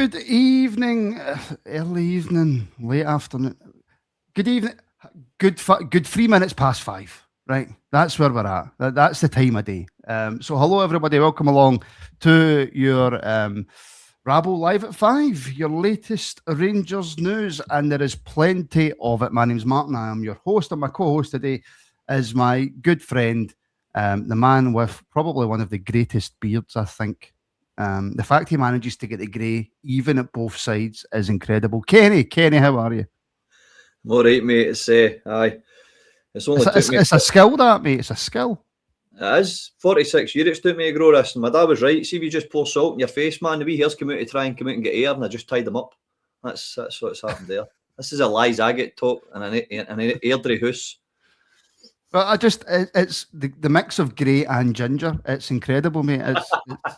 Good evening, early evening, late afternoon. Good evening. Good 3 minutes past 5. Right, that's where we're at. That's the time of day. So hello everybody, welcome along to your Rabble Live at 5, your latest Rangers news, and there is plenty of it. My name's Martin, I am your host, and my co-host today is my good friend, the man with probably one of the greatest beards, I think. The fact he manages to get the grey even at both sides is incredible. Kenny, how are you? I'm all right, mate. It's aye. It's only it's a skill, that, mate. It's a skill. It is. 46 years it took me to grow this, and my dad was right. See if you just pour salt in your face, man, the wee hairs come out to try and come out and get air, and I just tied them up. That's what's happened there. This is a lies I get taught in an airdrie house. But it's the mix of grey and ginger. It's incredible, mate. It's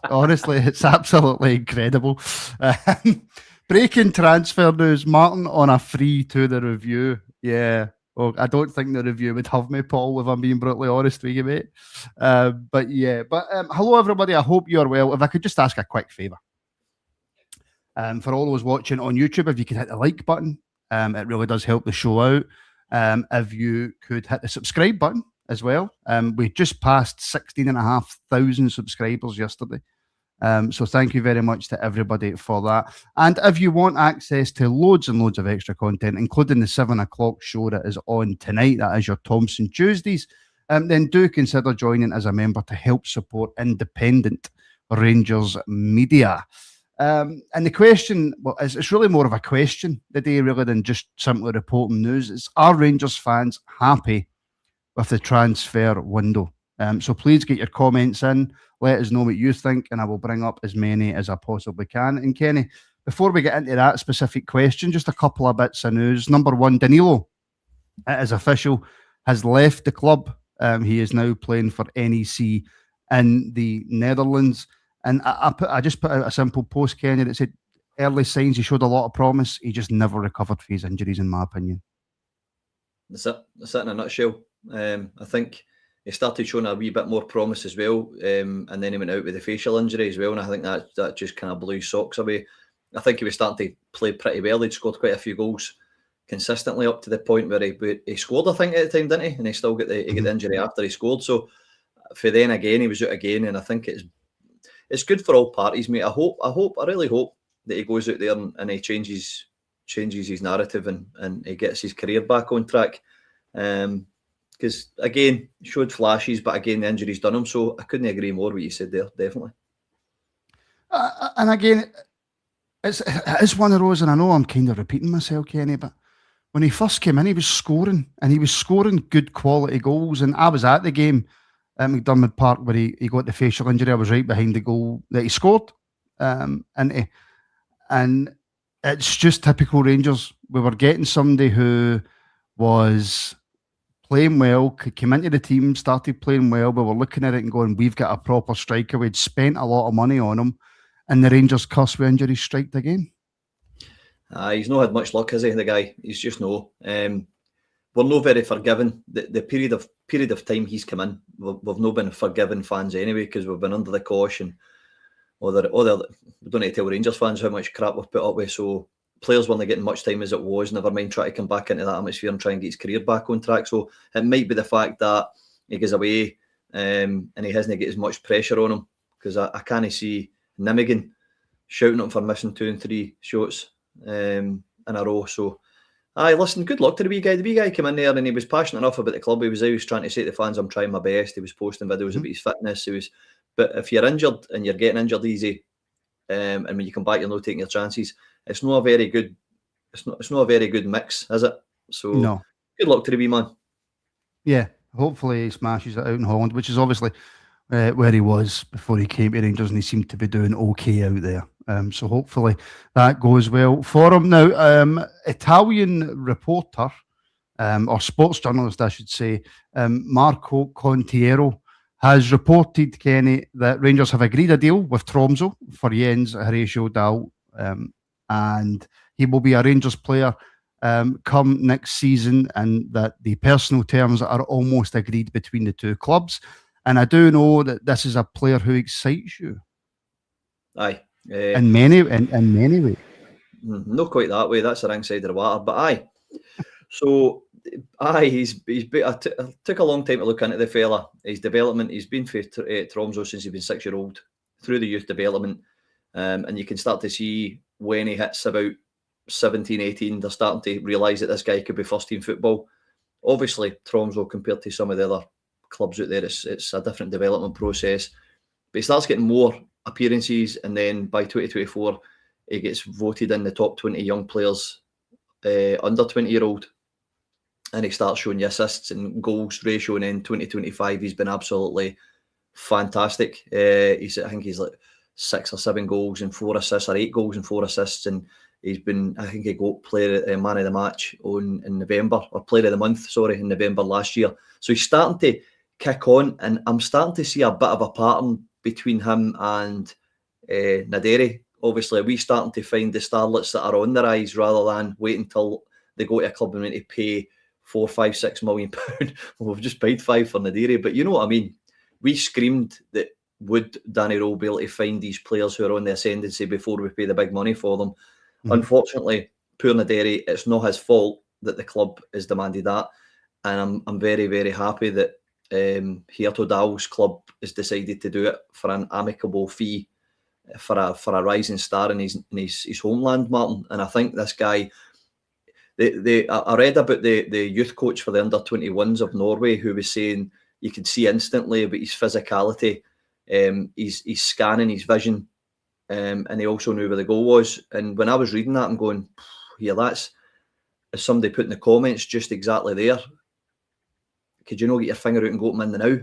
honestly, it's absolutely incredible. Breaking transfer news, Martin on a free to the review. Yeah. Well, I don't think the review would have me, Paul, if I'm being brutally honest with you, mate. But hello, everybody. I hope you're well. If I could just ask a quick favour. For all those watching on YouTube, if you could hit the like button, it really does help the show out. If you could hit the subscribe button as well. We just passed 16,500 subscribers yesterday. So thank you very much to everybody for that. And if you want access to loads and loads of extra content, including the 7 o'clock show that is on tonight, that is your Thompson Tuesdays, then do consider joining as a member to help support independent Rangers media. And the question, well, it's really more of a question today, really, than just simply reporting news. It's, are Rangers fans happy with the transfer window? So please get your comments in. Let us know what you think, and I will bring up as many as I possibly can. And Kenny, before we get into that specific question, just a couple of bits of news. Number one, Danilo, it is official, has left the club. He is now playing for NEC in the Netherlands. And I just put out a simple post, Kenny, that said, early signs, he showed a lot of promise. He just never recovered from his injuries, in my opinion. That's it in a nutshell. I think he started showing a wee bit more promise as well, and then he went out with a facial injury as well, and I think that just kind of blew his socks away. I think he was starting to play pretty well. He'd scored quite a few goals consistently up to the point where he scored, I think, at the time, didn't he? And he still got the injury after he scored. So for then again, he was out again, and I think it's good for all parties, mate. I really hope that he goes out there and he changes his narrative and he gets his career back on track. Because again, showed flashes, but again, the injuries done him. So I couldn't agree more with what you said there, definitely. And again, it is one of those, and I know I'm kind of repeating myself, Kenny, but when he first came in, he was scoring, and he was scoring good quality goals. And I was at the game at McDermott Park where he got the facial injury. I was right behind the goal that he scored. And it's just typical Rangers. We were getting somebody who was playing well, came into the team, started playing well. We were looking at it and going, we've got a proper striker. We'd spent a lot of money on him, and the Rangers curse with injury striked again. He's not had much luck, has he, the guy? He's just no. We're not very forgiving. The period of time he's come in, we've not been forgiving fans anyway, because we've been under the cosh, and we don't need to tell Rangers fans how much crap we've put up with. So players weren't getting much time as it was, never mind trying to come back into that atmosphere and try and get his career back on track. So it might be the fact that he goes away and he hasn't got as much pressure on him, because I can't see Nijmegen shouting at him for missing 2 and 3 shots in a row. So listen, good luck to the wee guy. The wee guy came in there and he was passionate enough about the club. He was always trying to say to the fans, I'm trying my best. He was posting videos about his fitness. But if you're injured and you're getting injured easy, and when you come back, you're not taking your chances. It's not a very good. It's not a very good mix, is it? So no. Good luck to the wee man. Yeah, hopefully he smashes it out in Holland, which is obviously where he was before he came to Rangers, and he seemed to be doing okay out there. So hopefully that goes well for him. Now, Italian reporter, or sports journalist, I should say, Marco Contiero has reported, Kenny, that Rangers have agreed a deal with Tromsø for Jens Horatio Dahl, and he will be a Rangers player come next season, and that the personal terms are almost agreed between the two clubs. And I do know that this is a player who excites you. Aye, In many ways. Not quite that way. That's the wrong side of the water. But aye. So I took a long time to look into the fella. His development. He's been for Tromso since he's been 6 year old, through the youth development, and you can start to see when he hits about 17, 18, they're starting to realise that this guy could be first team football. Obviously, Tromso, compared to some of the other clubs out there, it's a different development process. But he starts getting more appearances, and then by 2024, he gets voted in the top 20 young players, under 20-year-old, and he starts showing you assists and goals ratio. And in 2025, he's been absolutely fantastic. I think he's like 6 or 7 goals and 4 assists, or 8 goals and 4 assists, and he's been, I think he got man of the match in November, or player of the month, sorry, in November last year. So he's starting to kick on, and I'm starting to see a bit of a pattern between him and Naderi. Obviously, we're starting to find the starlets that are on the rise rather than wait until they go to a club and need to pay 4, 5, 6 million pounds. Well, we've just paid 5 for Naderi, but you know what I mean. We screamed that would Danilo be able to find these players who are on the ascendancy before we pay the big money for them. Unfortunately, poor Naderi, it's not his fault that the club has demanded that, and I'm very, very happy that Herto Dow's club has decided to do it for an amicable fee for a rising star in his homeland, Martin. And I think this guy, I read about the youth coach for the under-21s of Norway, who was saying you could see instantly about his physicality, his scanning, his vision, and he also knew where the goal was. And when I was reading that, I'm going, yeah, that's, as somebody put in the comments, just exactly there. Could you not get your finger out and go to him in the now?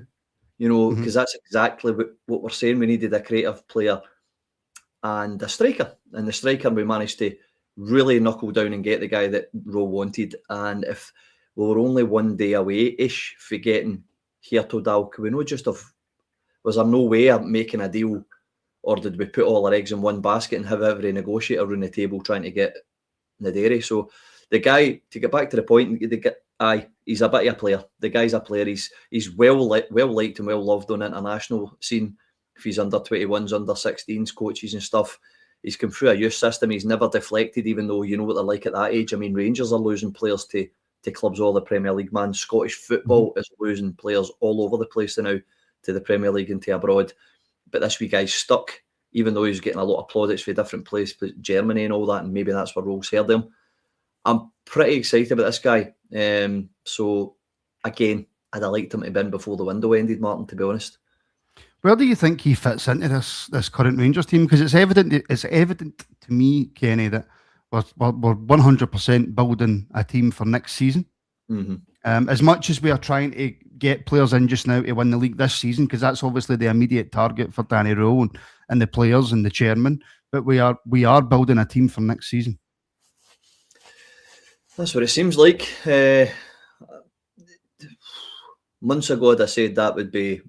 You know, because that's exactly what we're saying. We needed a creative player and a striker. And the striker, we managed to really knuckle down and get the guy that Rowe wanted. And if we were only one day away-ish for getting Herto Dahl, could we not just have, was there no way of making a deal, or did we put all our eggs in one basket and have every negotiator around the table trying to get Naderi? So the guy, to get back to the point, he's a bit of a player. The guy's a player. He's well liked and well loved on the international scene. If he's under 21s, under 16s, coaches and stuff, he's come through a youth system. He's never deflected, even though you know what they're like at that age. I mean, Rangers are losing players to clubs all the Premier League, man. Scottish football is losing players all over the place now to the Premier League and to abroad. But this wee guy's stuck, even though he's getting a lot of plaudits for different places, Germany and all that, and maybe that's where Rolls heard him. I'm pretty excited about this guy. So, again, I'd have liked him to have been before the window ended, Martin, to be honest. Where do you think he fits into this current Rangers team? Because it's evident to me, Kenny, that we're 100% building a team for next season. As much as we are trying to get players in just now to win the league this season, because that's obviously the immediate target for Danny Rowe and the players and the chairman, but we are building a team for next season. That's what it seems like. Months ago, I said that would be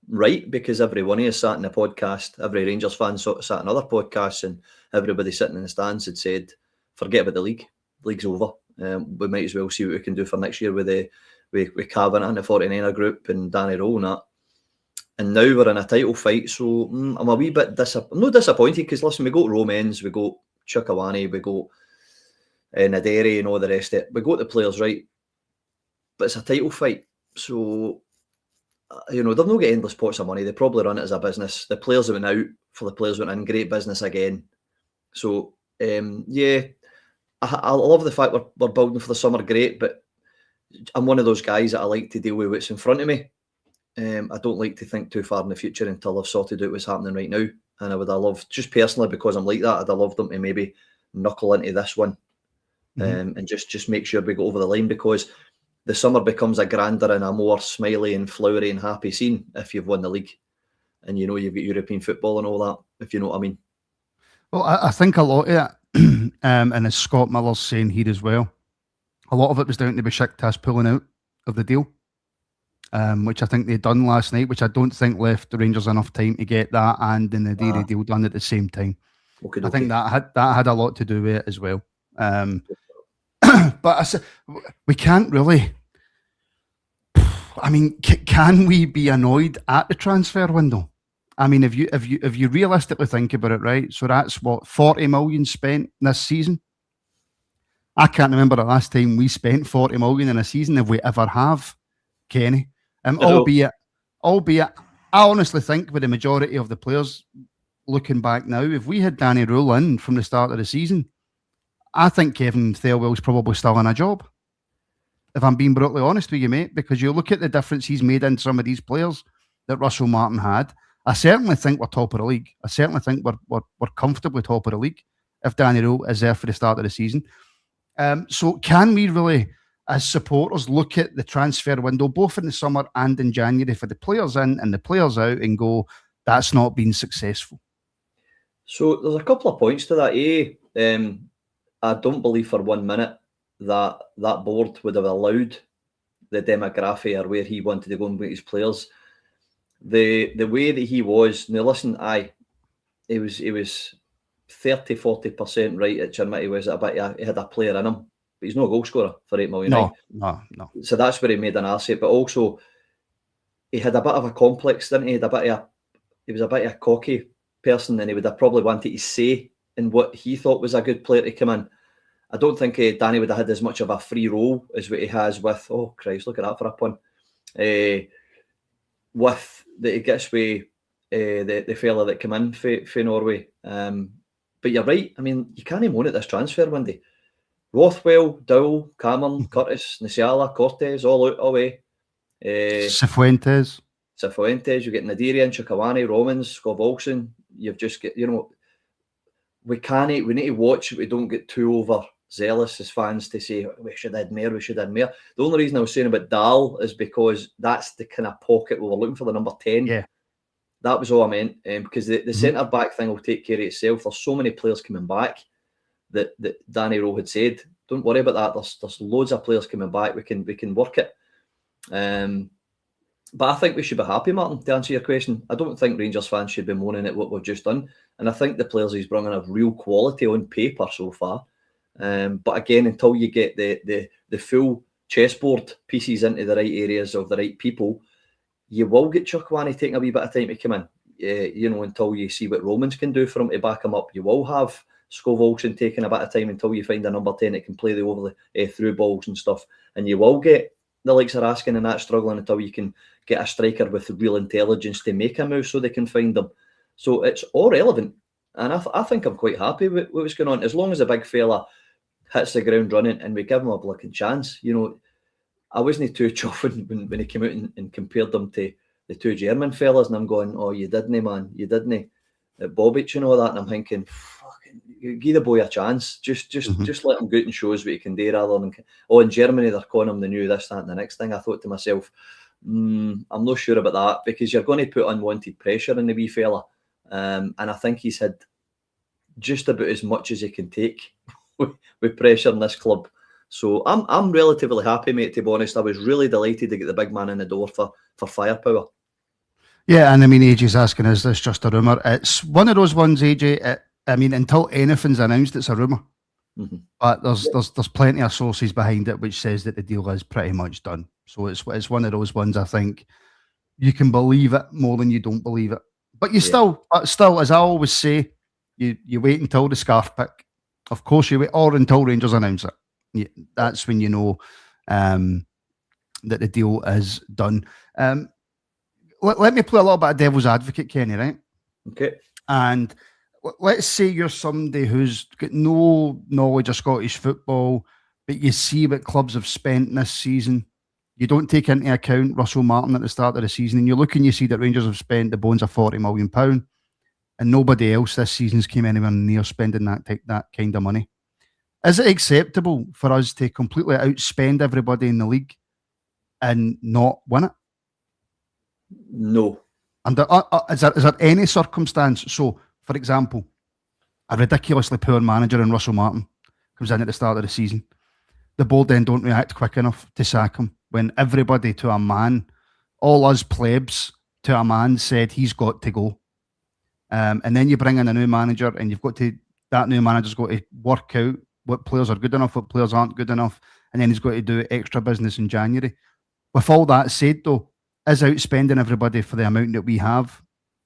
right, because every one of us sat in a podcast, every Rangers fan sat in other podcasts, and everybody sitting in the stands had said, forget about the league. The league's over. We might as well see what we can do for next year with Cavan and the 49er group and Danny Rowe and that. And now we're in a title fight, so I'm a wee bit I'm not disappointed, because listen, we got Romans, we got Chukwueze, we got Naderi and all the rest of it. We got the players right, but it's a title fight. So, you know, they've not got endless pots of money. They probably run it as a business. The players that went out for the players went in, great business again. So, yeah, I love the fact we're building for the summer, great, but I'm one of those guys that I like to deal with what's in front of me. I don't like to think too far in the future until I've sorted out what's happening right now. And I would have loved, just personally, because I'm like that, I'd have loved them to maybe knuckle into this one and just make sure we go over the line, because the summer becomes a grander and a more smiley and flowery and happy scene if you've won the league and you know you've got European football and all that, if you know what I mean. Well, I think a lot of it, and as Scott Miller's saying here as well, a lot of it was down to Besiktas pulling out of the deal, which I think they'd done last night, which I don't think left the Rangers enough time to get that and the Naderi deal done at the same time. Okay. I think that had a lot to do with it as well. But we can't really. I mean, can we be annoyed at the transfer window? I mean, if you realistically think about it, right? So that's what 40 million spent this season. I can't remember the last time we spent 40 million in a season, if we ever have, Kenny. Albeit, I honestly think with the majority of the players looking back now, if we had Danny Rule in from the start of the season, I think Kevin Thelwell's probably still in a job. If I'm being brutally honest with you, mate, because you look at the difference he's made in some of these players that Russell Martin had. I certainly think we're top of the league. I certainly think we're comfortably top of the league if Danny Rule is there for the start of the season. So can we really, as supporters, look at the transfer window, both in the summer and in January, for the players in and the players out, and go, that's not been successful? So there's a couple of points to that. I don't believe for 1 minute that board would have allowed the demographic or where he wanted to go and meet his players. The way that he was, now listen, he was 30-40% right at Chinmitty, was a bit, he had a player in him, but he's no goal scorer for 8 million. No. So that's where he made an asset, but also he had a bit of a complex, didn't he? He was a bit of a cocky person, and he would have probably wanted to say in what he thought was a good player to come in. I don't think Danny would have had as much of a free role as what he has with, oh Christ, look at that for a pun, with that he gets with the fella that came in for Norway. But you're right, I mean, you can't moan at this transfer window. Rothwell, Dowell, Cameron, Curtis, Nasiala, Cortez, all out away. Cifuentes, you get Nadirian, Chakawani, Romans, Scott Olsen. You've just got, we need to watch it. We don't get too overzealous as fans to say we should have more. The only reason I was saying about Dahl is because that's the kind of pocket we were looking for, the number 10. Yeah. That was all I meant, because the centre-back thing will take care of itself. There's so many players coming back that Danny Rowe had said, don't worry about that. There's loads of players coming back. We can work it. But I think we should be happy, Martin, to answer your question. I don't think Rangers fans should be moaning at what we've just done. And I think the players he's brought in have real quality on paper so far. But again, until you get the full chessboard pieces into the right areas of the right people, you will get Chukwani taking a wee bit of time to come in. Until you see what Romans can do for him to back him up. You will have Scott Olsen taking a bit of time until you find a number 10 that can play the through balls and stuff. And you will get the likes of Raskin and that struggling until you can get a striker with real intelligence to make a move so they can find them. So it's all relevant. And I think I'm quite happy with what's going on. As long as the big fella hits the ground running and we give him a blinking chance. I wasn't too chuffing when he came out and compared them to the two German fellas, and I'm going, oh, you didn't, man. You didn't. Bobic and all that. And I'm thinking, fucking, give the boy a chance. Just let him go out and show us what he can do, rather than, in Germany, they're calling him the new this, that, and the next thing. I thought to myself, I'm not sure about that, because you're going to put unwanted pressure on the wee fella. And I think he's had just about as much as he can take with pressure in this club. So I'm relatively happy, mate, to be honest. I was really delighted to get the big man in the door for firepower. Yeah, and I mean, AJ's asking, is this just a rumour? It's one of those ones, AJ, until anything's announced, it's a rumour. Mm-hmm. But there's plenty of sources behind it which says that the deal is pretty much done. So it's one of those ones, I think, you can believe it more than you don't believe it. But still, as I always say, you wait until the scarf pick. Of course you wait, or until Rangers announce it. That's when you know that the deal is done. Let me play a little bit of devil's advocate, Kenny, right? Okay. And let's say you're somebody who's got no knowledge of Scottish football, but you see what clubs have spent this season. You don't take into account Russell Martin at the start of the season, and you look and you see that Rangers have spent the bones of £40 million, and nobody else this season's came anywhere near spending that kind of money. Is it acceptable for us to completely outspend everybody in the league and not win it? No. And is there any circumstance? So, for example, a ridiculously poor manager in Russell Martin comes in at the start of the season. The board then don't react quick enough to sack him when everybody to a man, all us plebs to a man, said he's got to go. And then you bring in a new manager, and that new manager's got to work out what players are good enough, what players aren't good enough, and then he's got to do extra business in January. With all that said, though, is outspending everybody for the amount that we have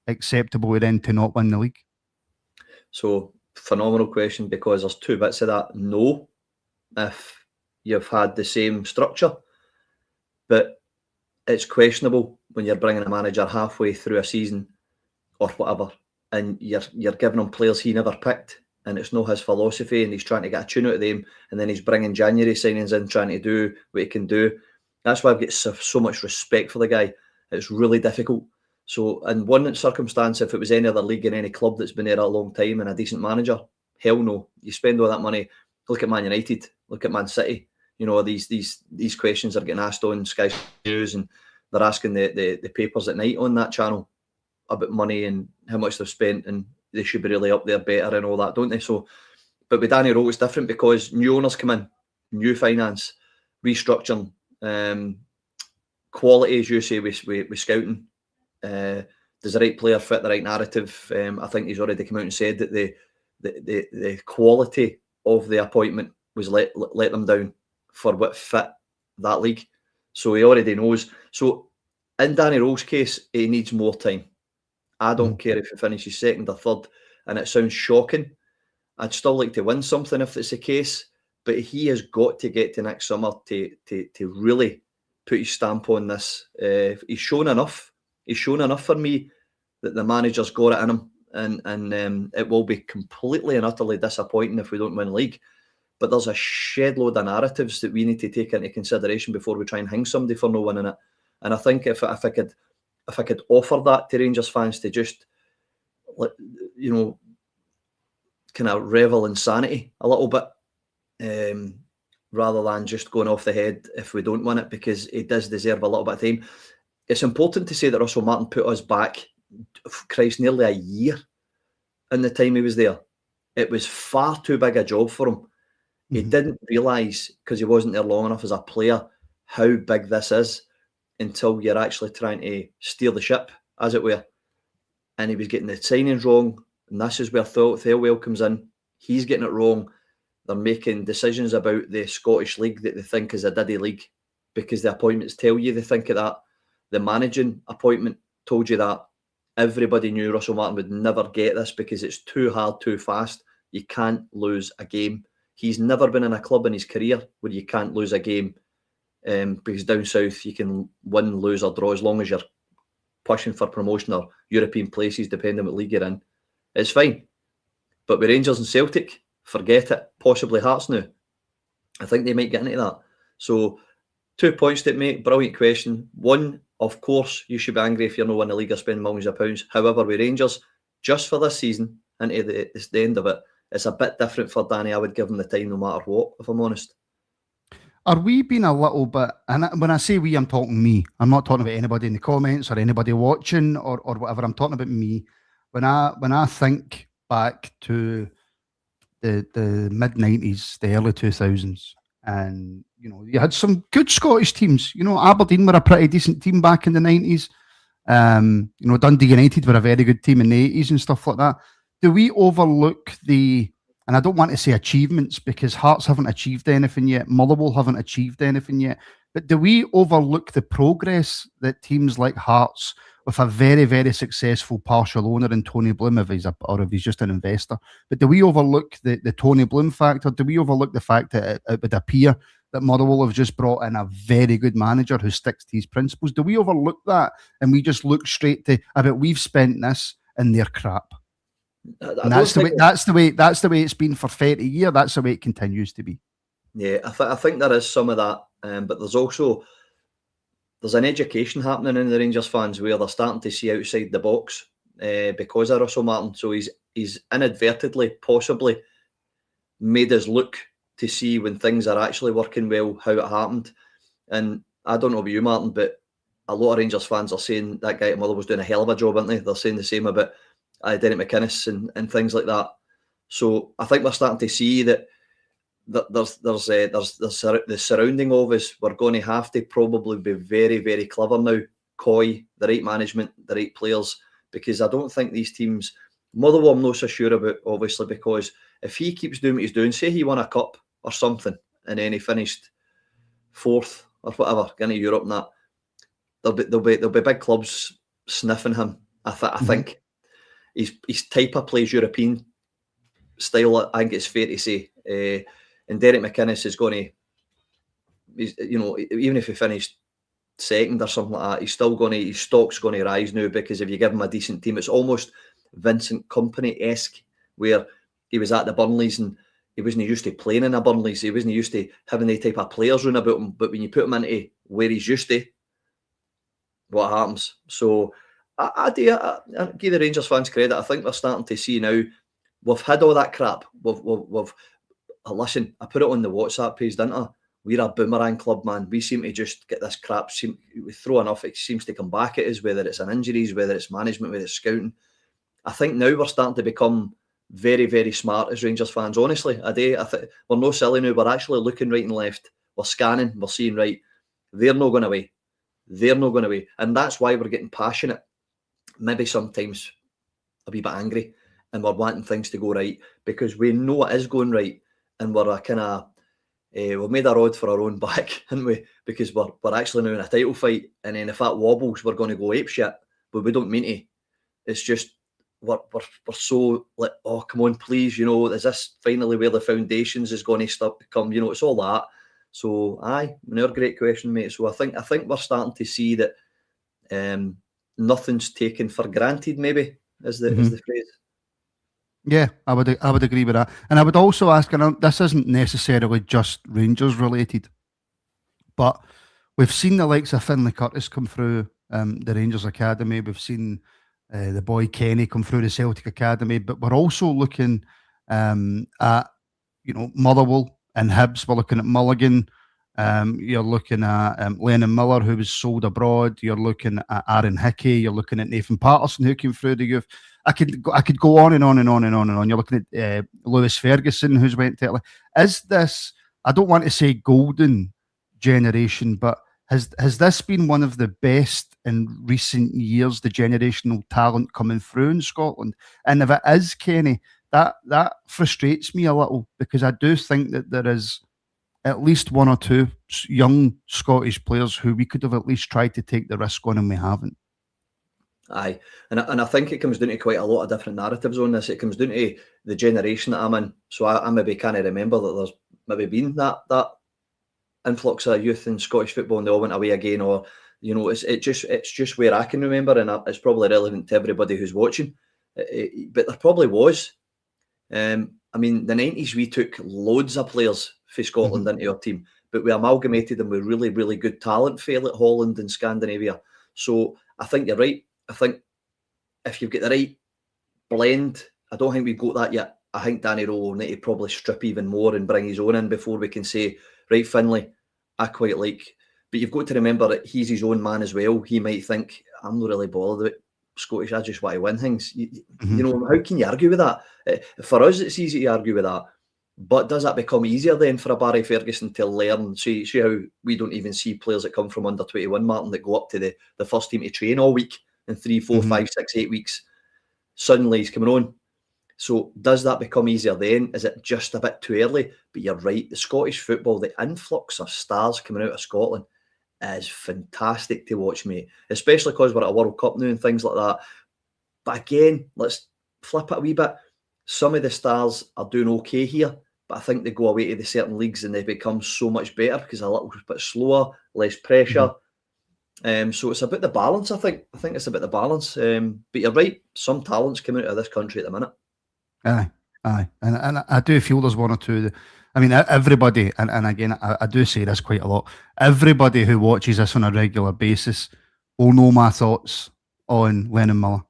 acceptable then to not win the league? So, phenomenal question, because there's two bits of that. No, if you've had the same structure, but it's questionable when you're bringing a manager halfway through a season or whatever, and you're giving him players he never picked, and it's not his philosophy, and he's trying to get a tune out of them, and then he's bringing January signings in, trying to do what he can do. That's why I've got so much respect for the guy. It's really difficult. So in one circumstance, if it was any other league in any club that's been there a long time and a decent manager, hell no. You spend all that money. Look at Man United. Look at Man City. You know, these questions are getting asked on Sky News, and they're asking the papers at night on that channel about money and how much they've spent, and they should be really up there better and all that, don't they? So, but with Danilo, it's different because new owners come in, new finance, restructuring, quality, as you say, with scouting. Does the right player fit the right narrative? I think he's already come out and said that the quality of the appointment was let them down for what fit that league. So he already knows. So in Danny Rowe's case, he needs more time. I don't care if he finishes second or third, and it sounds shocking. I'd still like to win something if it's the case, but he has got to get to next summer to really put his stamp on this. He's shown enough. He's shown enough for me that the manager's got it in him, and it will be completely and utterly disappointing if we don't win the league. But there's a shed load of narratives that we need to take into consideration before we try and hang somebody for no winning it. And I think if I could offer that to Rangers fans to just, you know, kind of revel in sanity a little bit, rather than just going off the head if we don't win it, because he does deserve a little bit of time. It's important to say that Russell Martin put us back, Christ, nearly a year in the time he was there. It was far too big a job for him. He didn't realise, because he wasn't there long enough as a player, how big this is until you're actually trying to steer the ship, as it were. And he was getting the signings wrong, and this is where Thelwell comes in. He's getting it wrong. They're making decisions about the Scottish League that they think is a diddy league because the appointments tell you they think of that. The managing appointment told you that. Everybody knew Russell Martin would never get this because it's too hard, too fast. You can't lose a game. He's never been in a club in his career where you can't lose a game, because down south you can win, lose or draw as long as you're pushing for promotion or European places, depending what league you're in. It's fine. But with Rangers and Celtic, forget it. Possibly Hearts now. I think they might get into that. So 2 points to make. Brilliant question. One, of course, you should be angry if you're not winning the league or spending millions of pounds. However, with Rangers, just for this season and to the end of it, it's a bit different for Danny. I would give him the time no matter what, if I'm honest. Are we being a little bit, and when I say we, I'm talking me. I'm not talking about anybody in the comments or anybody watching or whatever. I'm talking about me. When I think back to the mid-90s, the early 2000s, and you know, you had some good Scottish teams. You know, Aberdeen were a pretty decent team back in the 90s. You know, Dundee United were a very good team in the 80s and stuff like that. Do we overlook and I don't want to say achievements because Hearts haven't achieved anything yet, Motherwell haven't achieved anything yet, but do we overlook the progress that teams like Hearts, with a very, very successful partial owner in Tony Bloom, if he's just an investor, but do we overlook the Tony Bloom factor? Do we overlook the fact that it would appear that Motherwell have just brought in a very good manager who sticks to his principles? Do we overlook that and we just look straight to, we've spent this and they're crap? And that's the way it's been for 30 years. That's the way it continues to be. Yeah, I think there is some of that, but there's an education happening in the Rangers fans where they're starting to see outside the box because of Russell Martin. So he's inadvertently possibly made us look to see when things are actually working well, how it happened. And I don't know about you, Martin, but a lot of Rangers fans are saying that guy at Motherwell was doing a hell of a job, aren't they? They're saying the same about Derek McInnes and things like that. So I think we're starting to see that there's the surrounding of us. We're going to have to probably be very, very clever now, coy, the right management, the right players, because I don't think these teams, Motherwell I'm not so sure about, obviously, because if he keeps doing what he's doing, say he won a cup or something and then he finished fourth or whatever, going to Europe and that, there'll be big clubs sniffing him I think his type of plays European style. I think it's fair to say. And Derek McInnes is going to, even if he finished second or something like that, his stock's going to rise now, because if you give him a decent team, it's almost Vincent Kompany-esque, where he was at the Burnleys and he wasn't used to playing in a Burnleys. He wasn't used to having the type of players round about him. But when you put him into where he's used to, what happens? So I give the Rangers fans credit. I think we're starting to see now. We've had all that crap. We've listen, I put it on the WhatsApp page, didn't I? We're a boomerang club, man. We seem to just get this crap. We throw enough, it seems to come back at us, whether it's an injuries, whether it's management, whether it's scouting. I think now we're starting to become very, very smart as Rangers fans. Honestly, I think we're no silly now. We're actually looking right and left. We're scanning. We're seeing, right, they're not going away. They're not going away. And that's why we're getting passionate. Maybe sometimes a wee bit angry, and we're wanting things to go right, because we know it is going right. And we're a kind of, we've made a rod for our own back, haven't we? Because we're actually now in a title fight, and then if that wobbles, we're going to go apeshit. But we don't mean to. It's just we're so like, oh, come on, please, is this finally where the foundations is going to start to come? It's all that. So another great question, mate. So I think we're starting to see that nothing's taken for granted. Maybe is the phrase. Yeah, I would agree with that. And I would also ask, and this isn't necessarily just Rangers related, but we've seen the likes of Finlay Curtis come through the Rangers Academy. We've seen the boy Kenny come through the Celtic Academy, but we're also looking at, Motherwell and Hibs. We're looking at Mulligan. You're looking at Lennon Miller, who was sold abroad. You're looking at Aaron Hickey. You're looking at Nathan Patterson, who came through the youth. I could go on and on and on and on and on. You're looking at Lewis Ferguson, who's went to Italy. Is this, I don't want to say golden generation, but has this been one of the best in recent years, the generational talent coming through in Scotland? And if it is, Kenny, that frustrates me a little, because I do think that there is at least one or two young Scottish players who we could have at least tried to take the risk on, and we haven't. Aye, and I think it comes down to quite a lot of different narratives on this. It comes down to the generation that I'm in. So I maybe can't remember that there's maybe been that influx of youth in Scottish football and they all went away again, or it's just where I can remember, and it's probably relevant to everybody who's watching. But there probably was. I mean, the 90s we took loads of players for Scotland into our team, but we amalgamated them with really, really good talent for like Holland and Scandinavia. So I think you're right. I think if you've got the right blend, I don't think we've got that yet. I think Danilo will need to probably strip even more and bring his own in before we can say, right, Finlay, I quite like. But you've got to remember that he's his own man as well. He might think, I'm not really bothered about Scottish, I just want to win things. How can you argue with that? For us, it's easy to argue with that. But does that become easier then for a Barry Ferguson to learn? See how we don't even see players that come from under 21, Martin, that go up to the first team to train all week in 3, 4, 5, 6, 8 weeks. Suddenly he's coming on. So does that become easier then? Is it just a bit too early? But you're right, the Scottish football, the influx of stars coming out of Scotland is fantastic to watch, mate. Especially because we're at a World Cup now and things like that. But again, let's flip it a wee bit. Some of the stars are doing okay here, but I think they go away to the certain leagues and they become so much better because they're a little bit slower, less pressure. So it's about the balance, I think. I think it's about the balance. But you're right, some talents coming out of this country at the minute. Aye. And I do feel there's one or two. I mean, everybody, and again, I do say this quite a lot, everybody who watches this on a regular basis will know my thoughts on Lennon Miller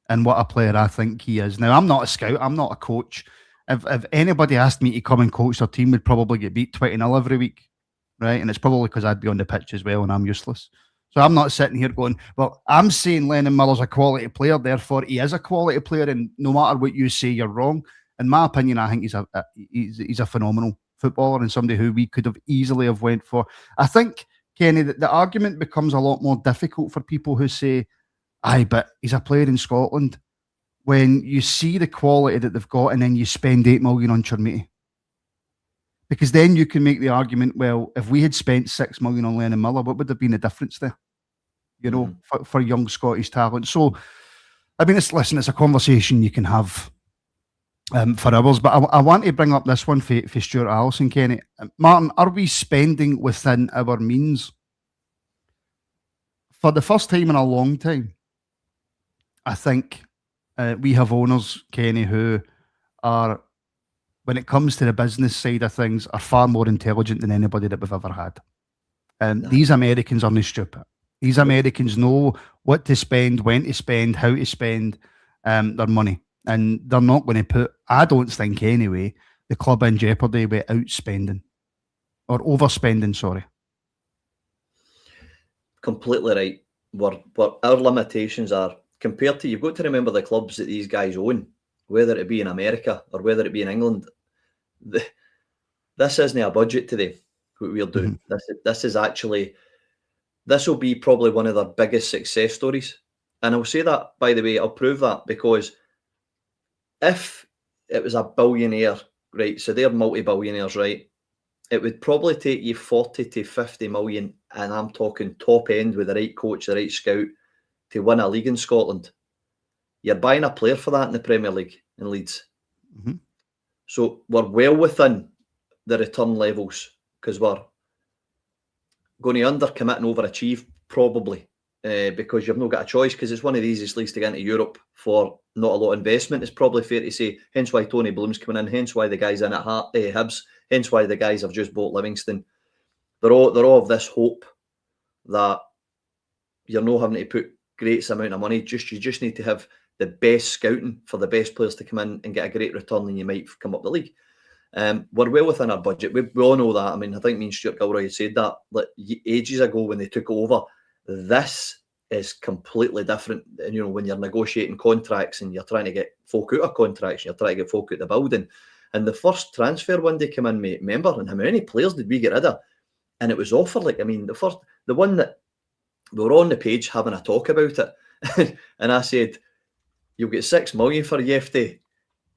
and what a player I think he is. Now, I'm not a scout, I'm not a coach. If anybody asked me to come and coach their team, we'd probably get beat 20-0 every week, right? And it's probably because I'd be on the pitch as well and I'm useless. So I'm not sitting here going, well, I'm saying Lennon Miller's a quality player, therefore he is a quality player, and no matter what you say, you're wrong. In my opinion, I think he's a phenomenal footballer and somebody who we could have easily have went for. I think, Kenny, that the argument becomes a lot more difficult for people who say, aye, but he's a player in Scotland. When you see the quality that they've got and then you spend 8 million on Chermiti. Because then you can make the argument, well, if we had spent 6 million on Lennon Miller, what would have been the difference there? For young Scottish talent. So I mean, it's a conversation you can have for hours, but I want to bring up this one for Stuart Allison, Kenny. Martin, are we spending within our means? For the first time in a long time, I think we have owners, Kenny, who are, when it comes to the business side of things, are far more intelligent than anybody that we've ever had. These Americans are not stupid. These Americans know what to spend, when to spend, how to spend their money. And they're not going to put, I don't think anyway, the club in jeopardy with outspending or overspending, sorry. Completely right. What our limitations are, compared to, you've got to remember the clubs that these guys own, whether it be in America or whether it be in England. This isn't a budget today, what we're doing. This is actually, this will be probably one of their biggest success stories. And I'll say that, by the way, I'll prove that, because if it was a billionaire, right, so they're multi-billionaires, right, it would probably take you 40 to 50 million, and I'm talking top end with the right coach, the right scout, to win a league in Scotland. You're buying a player for that in the Premier League in Leeds. So we're well within the return levels, because we're going to undercommit and overachieve probably, because you've not got a choice, because it's one of the easiest leagues to get into Europe for not a lot of investment. It's probably fair to say, hence why Tony Bloom's coming in, hence why the guys in at Hibs, hence why the guys have just bought Livingston. They're all of this hope that you're not having to put great amount of money. You just need to have the best scouting for the best players to come in and get a great return, and you might come up the league. We're well within our budget. We all know that. I mean, I think me and Stuart Gilroy said that like ages ago when they took over. This is completely different. And, when you're negotiating contracts and you're trying to get folk out of contracts, you're trying to get folk out of the building. And the first transfer window came in, mate, remember? And how many players did we get rid of? And it was offered, the one that we were on the page having a talk about it. And I said, you'll get 6 million for Yefty.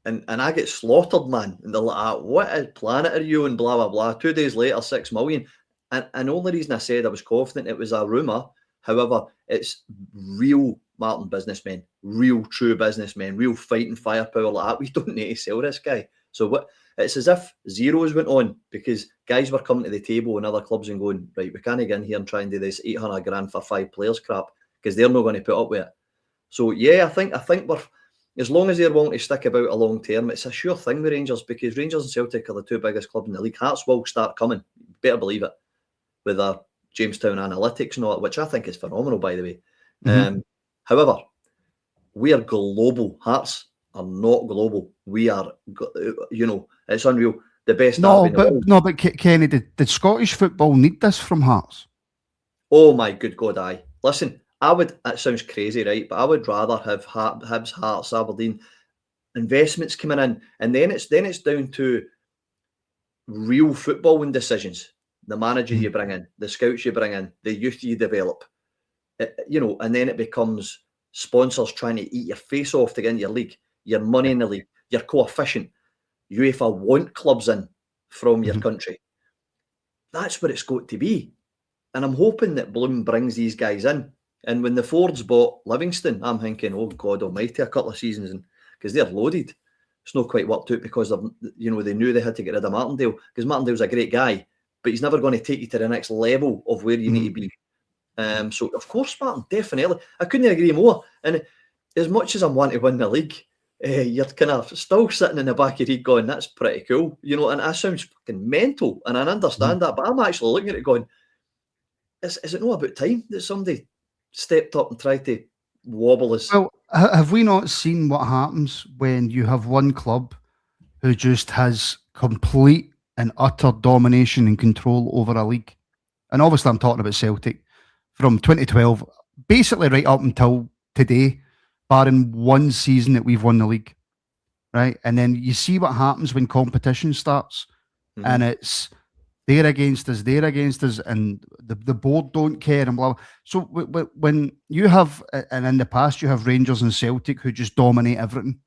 And I get slaughtered, man. And they're like, what planet are you? And blah, blah, blah. 2 days later, 6 million. And the only reason I said I was confident, it was a rumour. However, it's real Martin businessmen, real true businessmen, real fighting firepower like that. We don't need to sell this guy. So it's as if zeros went on, because guys were coming to the table in other clubs and going, right, we can't get in here and try and do this 800 grand for 5 players crap, because they're not going to put up with it. So yeah, I think we're, as long as they're willing to stick about a long term, it's a sure thing with Rangers, because Rangers and Celtic are the 2 biggest clubs in the league. Hearts will start coming, better believe it, with our Jamestown analytics and all that, which I think is phenomenal, by the way. However, we are global. Hearts are not global. We are, it's unreal. The best. But Kenny, did Scottish football need this from Hearts? Oh my good God, aye. Listen, that sounds crazy, right? But I would rather have Hibs, Hearts, Aberdeen investments coming in, and then it's down to real footballing decisions. The manager you bring in, the scouts you bring in, the youth you develop, and then it becomes sponsors trying to eat your face off to get in your league, your money in the league, your coefficient. UEFA want clubs in from your country. That's what it's got to be. And I'm hoping that Bloom brings these guys in. And when the Fords bought Livingston, I'm thinking, oh God almighty, a couple of seasons, because they're loaded. It's not quite worked out because of, they knew they had to get rid of Martindale, because Martindale's a great guy, but he's never going to take you to the next level of where you need to be. So, of course, Martin, definitely. I couldn't agree more. And as much as I want to win the league, you're kind of still sitting in the back of your head going, that's pretty cool. And that sounds fucking mental, and I understand that, but I'm actually looking at it going, is it not about time that somebody stepped up and tried to wobble us? Well, have we not seen what happens when you have one club who just has complete and utter domination and control over a league? And obviously I'm talking about Celtic from 2012, basically right up until today, barring one season that we've won the league, right? And then you see what happens when competition starts, and it's they're against us, and the board don't care and blah, blah. So when you have, and in the past you have Rangers and Celtic who just dominate everything,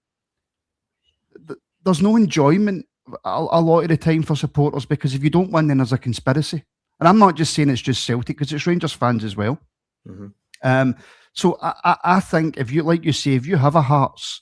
there's no enjoyment a lot of the time for supporters, because if you don't win, then there's a conspiracy. And I'm not just saying it's just Celtic, because it's Rangers fans as well. So I think if you, like you say, if you have a Hearts,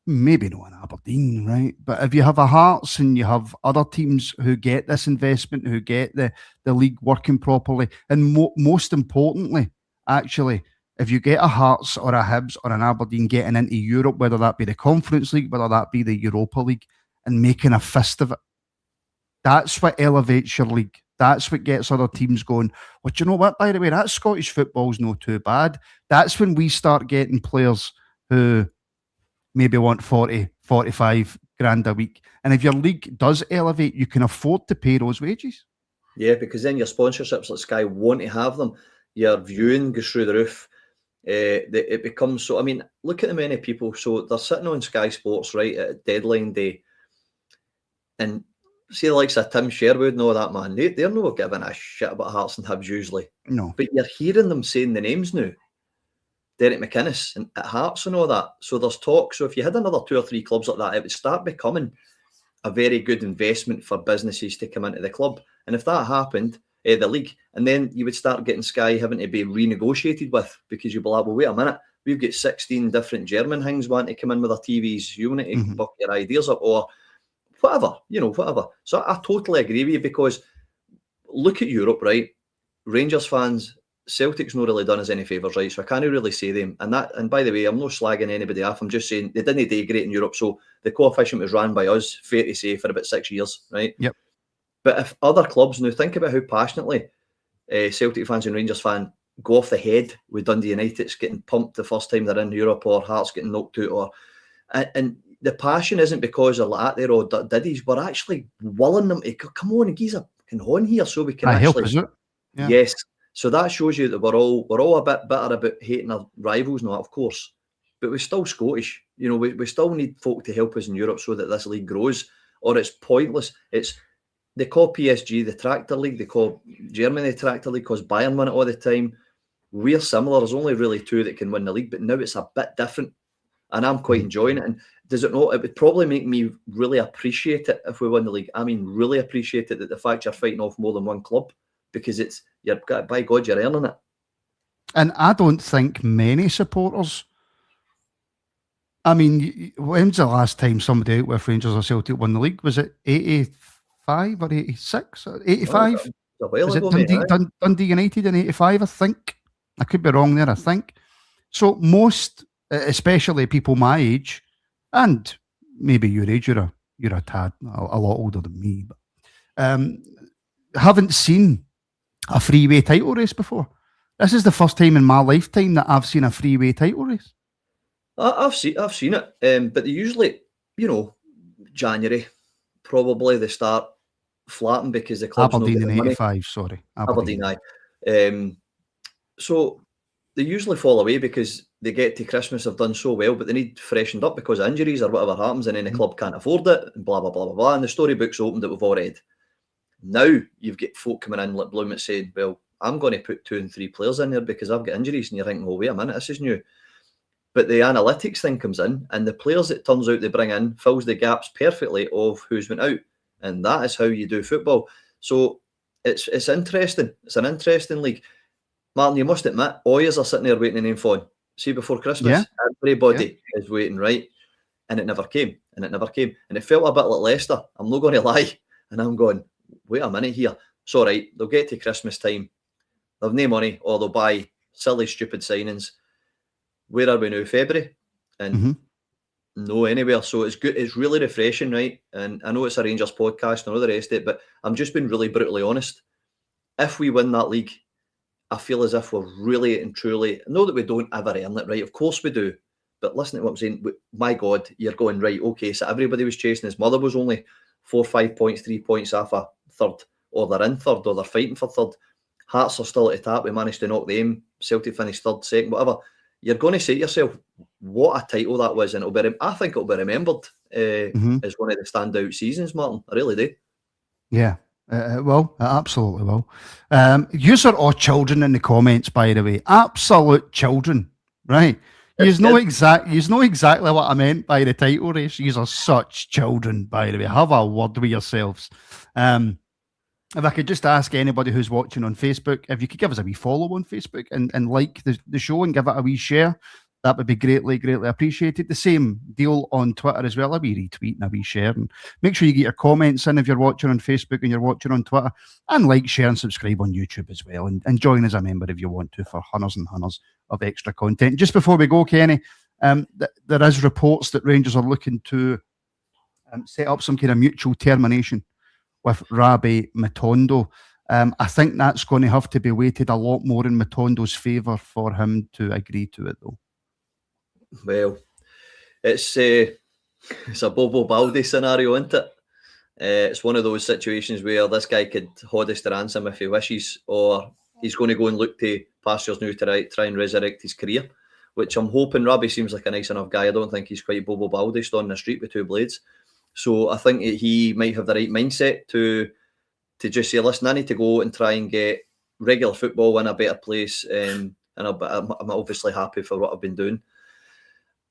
maybe not an Aberdeen, right? But if you have a Hearts and you have other teams who get this investment, who get the league working properly, and most importantly, actually, if you get a Hearts or a Hibs or an Aberdeen getting into Europe, whether that be the Conference League, whether that be the Europa League, and making a fist of it, that's what elevates your league. That's what gets other teams going, well, do you know what, by the way, that Scottish football's not too bad. That's when we start getting players who maybe want 40, 45 grand a week. And if your league does elevate, you can afford to pay those wages. Yeah, because then your sponsorships like Sky want to have them. Your viewing goes through the roof. It becomes so. I mean, look at the many people. So they're sitting on Sky Sports, right, at deadline day. And see the likes of Tim Sherwood and all that, man, they're not giving a shit about Hearts and Hibs usually. No. But you're hearing them saying the names now. Derek McInnes and at Hearts and all that. So there's talk. So if you had another 2 or 3 clubs like that, it would start becoming a very good investment for businesses to come into the club. And if that happened, the league, and then you would start getting Sky having to be renegotiated with, because you'd be like, well, wait a minute, we've got 16 different German things wanting to come in with their TVs. You want to buck your ideas up or whatever, whatever. So I totally agree with you, because look at Europe, right? Rangers fans, Celtic's not really done us any favours, right? So I can't really say them. And by the way, I'm not slagging anybody off. I'm just saying they didn't do great in Europe. So the coefficient was ran by us, fair to say, for about 6 years, right? Yep. But if other clubs, now think about how passionately Celtic fans and Rangers fans go off the head with Dundee United's getting pumped the first time they're in Europe, or Hearts getting knocked out, and the passion isn't because they're like that, they're all diddies. We're actually willing them to come on and give a on here so we can help, is it? Yeah. Yes. So that shows you that we're all a bit bitter about hating our rivals now, of course, but we're still Scottish. We still need folk to help us in Europe so that this league grows, or it's pointless. They call PSG the Tractor League, they call Germany the Tractor League because Bayern win it all the time. We're similar. There's only really 2 that can win the league, but now it's a bit different, and I'm quite enjoying it. And does it not? It would probably make me really appreciate it if we win the league. I mean, really appreciate it, that the fact you're fighting off more than one club, because by God, you're earning it. And I don't think many supporters. I mean, when's the last time somebody out with Rangers or Celtic won the league? Was it 85 or 86 or 85? Was it Dundee United in 85? I think. I could be wrong there. I think. So most, especially people my age, and maybe your age, you're a tad a lot older than me, but haven't seen a freeway title race before. This is the first time in my lifetime that I've seen a freeway title race. I've seen it, but they usually, January, probably they start flatting because the club's Aberdeen not in money. 85, sorry. Aberdeen, aye. So they usually fall away because they get to Christmas, have done so well, but they need freshened up because of injuries or whatever happens, and then the club can't afford it, and blah, blah, blah, blah, blah. And the storybook's open that we've all read. Now you've got folk coming in like Blumett saying, well, I'm going to put 2 and 3 players in there because I've got injuries, and you're thinking, well, wait a minute, this is new. But the analytics thing comes in, and the players it turns out they bring in fills the gaps perfectly of who's went out. And that is how you do football. So it's interesting. It's an interesting league. Martin, you must admit, Oyers are sitting there waiting in name phone. See, before Christmas, everybody is waiting, right? And it never came. And it felt a bit like Leicester. I'm not going to lie. And I'm going, wait a minute here. It's all right. They'll get to Christmas time. They'll have no money, or they'll buy silly, stupid signings. Where are we now? February? And no anywhere. So it's good. It's really refreshing, right? And I know it's a Rangers podcast and all the rest of it, but I'm just being really brutally honest. If we win that league, I feel as if we're really and truly, know that we don't ever earn it, right? Of course we do. But listen to what I'm saying. My God, you're going, right, okay, so everybody was chasing. His mother was only 4, 5 points, 3 points off a third, or they're in third, or they're fighting for third. Hearts are still at the top. We managed to knock them. Celtic finished third, second, whatever. You're going to say to yourself, what a title that was. And I think it'll be remembered as one of the standout seasons, Martin. I really do. Yeah. It will. It absolutely will. Yous are all children in the comments, by the way. Absolute children, right? You know exactly what I meant by the title race. Yous are such children, by the way. Have a word with yourselves. If I could just ask anybody who's watching on Facebook, if you could give us a wee follow on Facebook and like the show and give it a wee share, that would be greatly appreciated. The same deal on Twitter as well, a wee retweet and a wee share. And make sure you get your comments in if you're watching on Facebook and you're watching on Twitter. And like, share and subscribe on YouTube as well. And join as a member if you want to for hundreds and hundreds of extra content. Just before we go, Kenny, there is reports that Rangers are looking to set up some kind of mutual termination with Rabbi Matondo. I think that's going to have to be weighted a lot more in Matondo's favour for him to agree to it, though. Well, it's a Bobo Baldi scenario, isn't it? It's one of those situations where this guy could hold us to ransom if he wishes, or he's going to go and look to pastures new to try and resurrect his career, which I'm hoping. Rabbi seems like a nice enough guy. I don't think he's quite Bobo Baldi on the street with two blades. So I think he might have the right mindset to just say, listen, I need to go and try and get regular football in a better place. And I'm obviously happy for what I've been doing.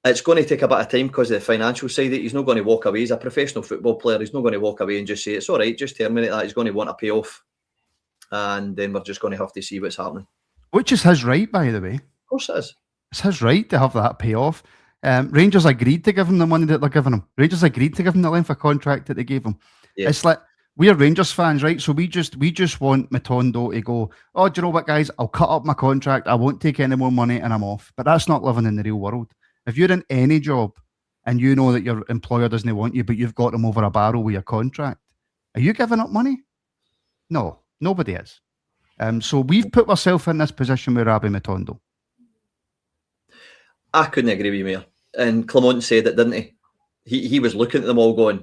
It's going to take a bit of time because of the financial side of it. He's not going to walk away. He's a professional football player. He's not going to walk away and just say, it's all right, just terminate that. He's going to want a payoff. And then we're just going to have to see what's happening. Which is his right, by the way. Of course it is. It's his right to have that payoff. Rangers agreed to give him the money that they're giving him. Rangers agreed to give him the length of contract that they gave him. Yeah. It's like, we're Rangers fans, right? So we just want Matondo to go, oh, do you know what, guys? I'll cut up my contract. I won't take any more money and I'm off. But that's not living in the real world. If you're in any job and you know that your employer doesn't want you, but you've got them over a barrel with your contract, are you giving up money? No, nobody is. So we've put ourselves in this position with Rabbi Matondo. I couldn't agree with you more. And Clement said it, didn't he? He was looking at them all going,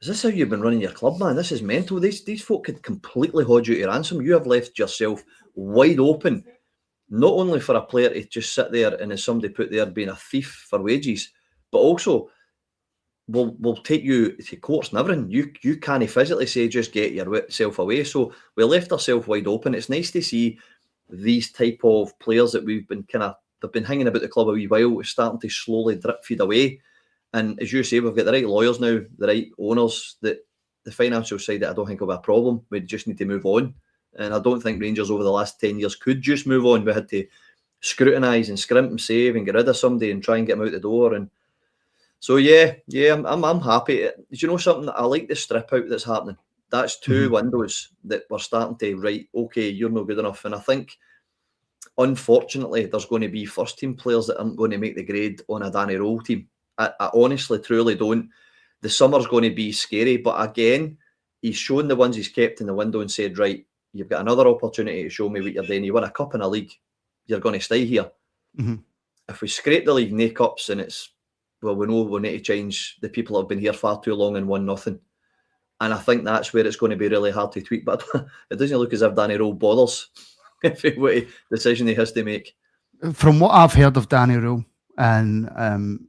is this how you've been running your club, man? This is mental. These folk could completely hold you to ransom. You have left yourself wide open, not only for a player to just sit there and as somebody put there being a thief for wages, but also we'll take you to courts and everything. You can't physically say just get yourself away. So we left ourselves wide open. It's nice to see these type of players that we've been they've been hanging about the club a wee while. We're starting to slowly drip feed away. And as you say, we've got the right lawyers now, the right owners, that the financial side that I don't think will be a problem. We just need to move on. And I don't think Rangers over the last 10 years could just move on. We had to scrutinise and scrimp and save and get rid of somebody and try and get them out the door. And so, I'm happy. Do you know something? I like the strip out that's happening. That's two windows that we're starting to write, okay, you're not good enough. And I think, unfortunately, there's going to be first team players that aren't going to make the grade on a Danny Roll team. I honestly, truly don't. The summer's going to be scary, but again, he's shown the ones he's kept in the window and said, right, you've got another opportunity to show me what you're doing. You win a cup in a league, you're going to stay here. Mm-hmm. If we scrape the league, no cups, and it's, well, we know we need to change the people that have been here far too long and won nothing. And I think that's where it's going to be really hard to tweak. But it doesn't look as if Danny Rowe bothers if what decision he has to make. From what I've heard of Danny Rowe, and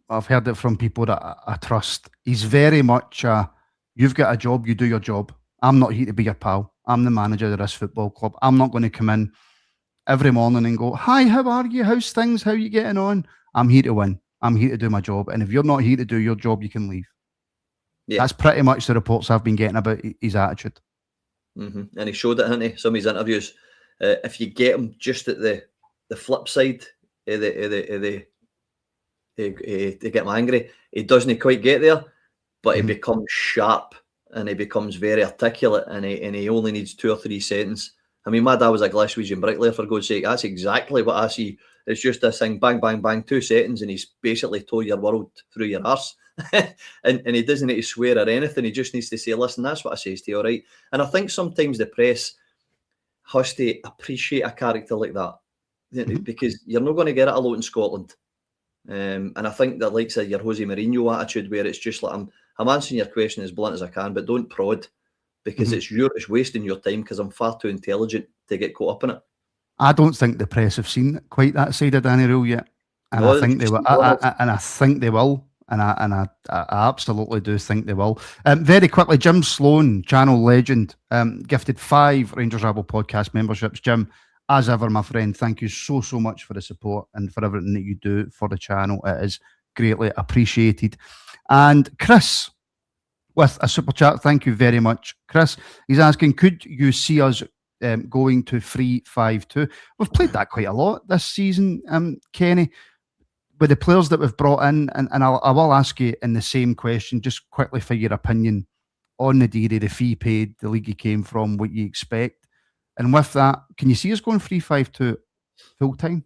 I've heard it from people that I trust, he's very much you've got a job, you do your job. I'm not here to be your pal. I'm the manager of this football club. I'm not going to come in every morning and go, hi, how are you? How's things? How are you getting on? I'm here to win. I'm here to do my job. And if you're not here to do your job, you can leave. Yeah. That's pretty much the reports I've been getting about his attitude. Mm-hmm. And he showed it, hasn't he? Some of his interviews. If you get him just at the flip side to get him angry, he doesn't quite get there, but he becomes sharp and he becomes very articulate, and he only needs 2 or 3 sentences. I mean, my dad was a Glaswegian bricklayer, for God's sake. That's exactly what I see. It's just this thing, bang, bang, bang, 2 seconds, and he's basically tore your world through your arse. and he doesn't need to swear or anything. He just needs to say, listen, that's what I says to you, all right? And I think sometimes the press has to appreciate a character like that, because you're not going to get it a lot in Scotland. And I think that likes your Jose Mourinho attitude, where it's just like, I'm answering your question as blunt as I can, but don't prod, because it's wasting your time, because I'm far too intelligent to get caught up in it. I don't think the press have seen quite that side of Danny Rule yet, and I think they will. I think they will, and I absolutely do think they will. Very quickly, Jim Sloan, channel legend, gifted 5 Rangers Rabble Podcast memberships. Jim, as ever, my friend, thank you so much for the support and for everything that you do for the channel. It is greatly appreciated. And Chris with a super chat. Thank you very much, Chris. He's asking, could you see us going to 3-5-2? We've played that quite a lot this season, Kenny, with the players that we've brought in. And I will ask you in the same question, just quickly for your opinion on the Deary, the fee paid, the league he came from, what you expect. And with that, can you see us going 3-5-2 full time?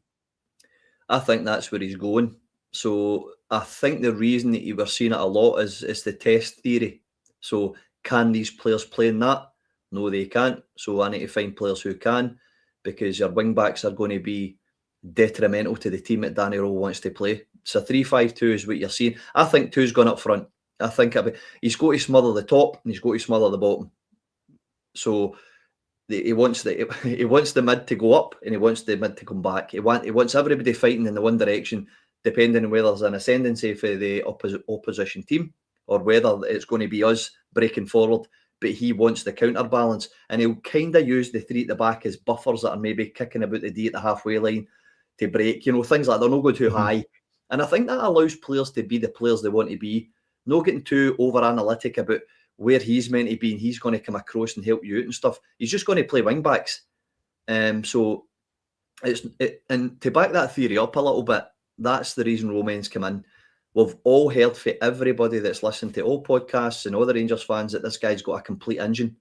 I think that's where he's going. So I think the reason that you were seeing it a lot is the test theory. So can these players play in that? No, they can't. So I need to find players who can, because your wing backs are going to be detrimental to the team that Danilo wants to play. So 3-5-2 is what you're seeing. I think two's gone up front. I think he's got to smother the top and he's got to smother the bottom. So he wants the mid to go up and he wants the mid to come back. He wants everybody fighting in the one direction, depending on whether there's an ascendancy for the opposition team or whether it's going to be us breaking forward. But he wants the counterbalance, and he'll kind of use the three at the back as buffers that are maybe kicking about the D at the halfway line to break, things like that. They'll not go too high. And I think that allows players to be the players they want to be, not getting too over analytic about where he's meant to be and he's going to come across and help you out and stuff. He's just going to play wing backs. So and to back that theory up a little bit, that's the reason Roman's come in. We've all heard for everybody that's listened to all podcasts and all the Rangers fans that this guy's got a complete engine.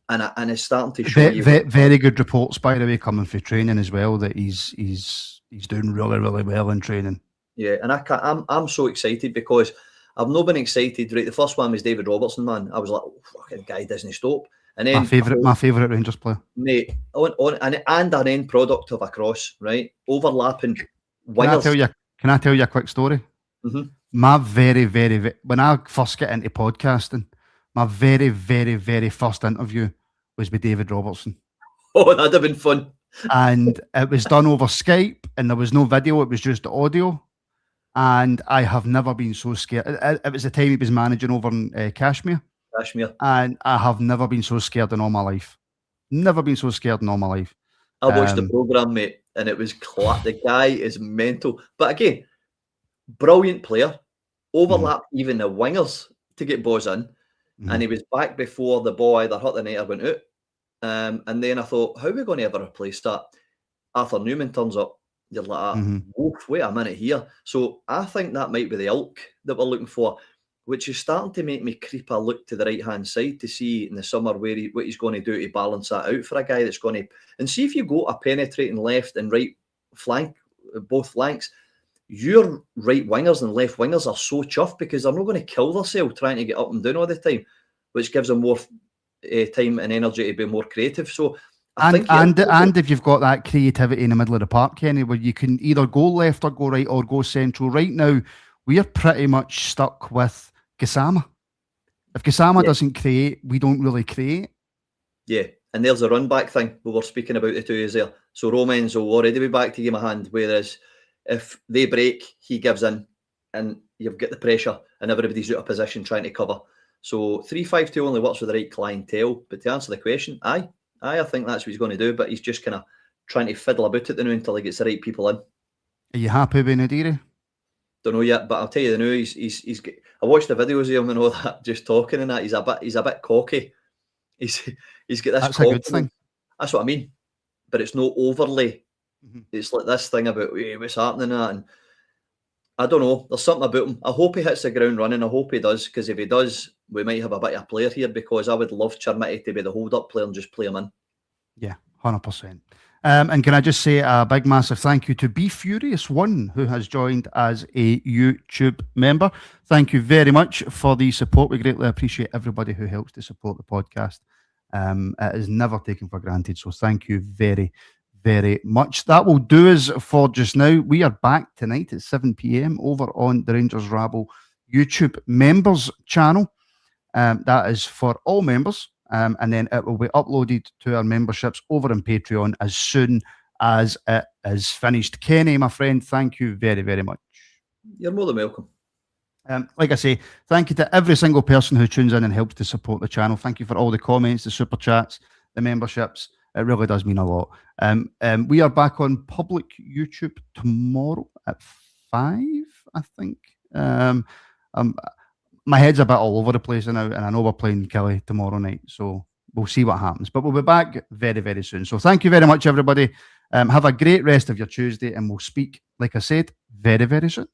And it's starting to show you. Very good reports, by the way, coming for training as well, that he's doing really, really well in training. Yeah, and I'm so excited because I've not been excited. Right, the first one was David Robertson, man. I was like, oh, fucking guy doesn't stop. And then my favourite Rangers player, mate. And an end product of a cross, right? Overlapping wingers. Can I tell you a quick story? Mm-hmm. My very, very, when I first get into podcasting, my very, very, very first interview was with David Robertson. Oh, that'd have been fun. And it was done over Skype, and there was no video; it was just audio. And I have never been so scared. It was the time he was managing over in Kashmir. And I have never been so scared in all my life. Never been so scared in all my life. I watched the programme, mate, and it was the guy is mental. But again, brilliant player. Overlapped even the wingers to get balls in. And he was back before the ball either hit the net or went out. And then I thought, how are we going to ever replace that? Arthur Newman turns up. You're like, woof, wait a minute here. So I think that might be the ilk that we're looking for, which is starting to make me creep a look to the right-hand side to see in the summer what he's going to do to balance that out for a guy that's going to... And see if you go a penetrating left and right flank, both flanks, your right wingers and left wingers are so chuffed because they're not going to kill themselves trying to get up and down all the time, which gives them more time and energy to be more creative. So And if you've got that creativity in the middle of the park, Kenny, where you can either go left or go right or go central. Right now, we are pretty much stuck with Gassama. If Gassama doesn't create, we don't really create. Yeah, and there's a run-back thing we were speaking about the two is there. So Romans will already be back to give him a hand, whereas if they break, he gives in, and you've got the pressure, and everybody's out of position trying to cover. So 3-5-2 only works with the right clientele. But to answer the question, I think that's what he's going to do, but he's just kind of trying to fiddle about it now until he gets the right people in. Are you happy with Nadiri? Don't know yet, but I'll tell you now, he's I watched the videos of him and all that, just talking and that. He's a bit cocky. He's got this. That's a good thing. That's what I mean. But it's no overly. It's like this thing about what's happening and that. And I don't know. There's something about him. I hope he hits the ground running. I hope he does, because if he does, we might have a bit of a player here, because I would love Chermiti to be the hold-up player and just play him in. Yeah, 100%. And can I just say a big, massive thank you to Be Furious One, who has joined as a YouTube member. Thank you very much for the support. We greatly appreciate everybody who helps to support the podcast. It is never taken for granted. So thank you very, very much. That will do us for just now. We are back tonight at 7 p.m. over on the Rangers Rabble YouTube members channel. That is for all members. And then it will be uploaded to our memberships over on Patreon as soon as it is finished. Kenny, my friend, thank you very, very much. You're more than welcome. Like I say, thank you to every single person who tunes in and helps to support the channel. Thank you for all the comments, the super chats, the memberships. It really does mean a lot. We are back on public YouTube tomorrow at 5, I think. my head's a bit all over the place now, and I know we're playing Kelly tomorrow night, so we'll see what happens. But we'll be back very, very soon. So thank you very much, everybody. Have a great rest of your Tuesday, and we'll speak, like I said, very, very soon.